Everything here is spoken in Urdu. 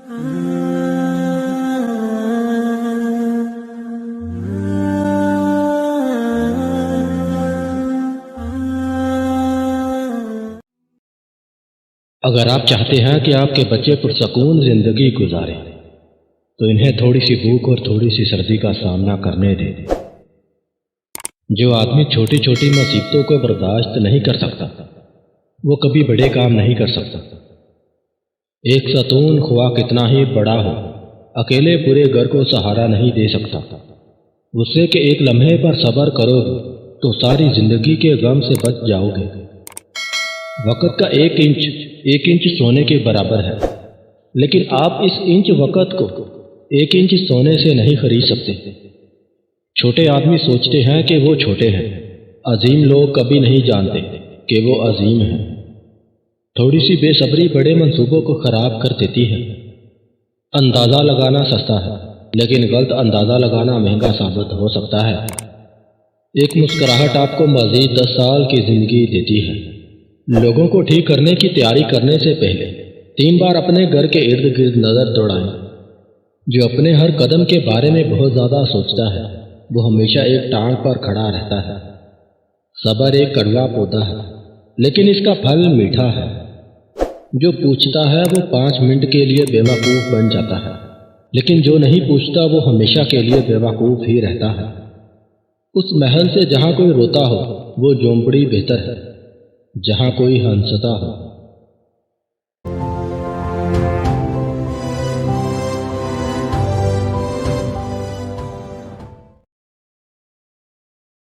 اگر آپ چاہتے ہیں کہ آپ کے بچے پرسکون زندگی گزاریں تو انہیں تھوڑی سی بھوک اور تھوڑی سی سردی کا سامنا کرنے دیں۔ جو آدمی چھوٹی چھوٹی مصیبتوں کو برداشت نہیں کر سکتا وہ کبھی بڑے کام نہیں کر سکتا۔ ایک ستون خواہ کتنا ہی بڑا ہو اکیلے پورے گھر کو سہارا نہیں دے سکتا۔ غصے کے ایک لمحے پر صبر کرو تو ساری زندگی کے غم سے بچ جاؤ گے۔ وقت کا ایک انچ سونے کے برابر ہے، لیکن آپ اس انچ وقت کو ایک انچ سونے سے نہیں خرید سکتے۔ چھوٹے آدمی سوچتے ہیں کہ وہ چھوٹے ہیں، عظیم لوگ کبھی نہیں جانتے کہ وہ عظیم ہیں۔ تھوڑی سی بے صبری بڑے منصوبوں کو خراب کر دیتی ہے۔ اندازہ لگانا سستا ہے، لیکن غلط اندازہ لگانا مہنگا ثابت ہو سکتا ہے۔ ایک مسکراہٹ آپ کو مزید 10 سال کی زندگی دیتی ہے۔ لوگوں کو ٹھیک کرنے کی تیاری کرنے سے پہلے 3 بار اپنے گھر کے ارد گرد نظر دوڑائیں۔ جو اپنے ہر قدم کے بارے میں بہت زیادہ سوچتا ہے وہ ہمیشہ ایک ٹانگ پر کھڑا رہتا ہے۔ صبر ایک کڑوا پودا ہے، لیکن اس کا پھل میٹھا ہے۔ جو پوچھتا ہے وہ 5 منٹ کے لیے بیوقوف بن جاتا ہے، لیکن جو نہیں پوچھتا وہ ہمیشہ کے لیے بیوقوف ہی رہتا ہے۔ اس محل سے جہاں کوئی روتا ہو وہ جھونپڑی بہتر ہے جہاں کوئی ہنستا ہو۔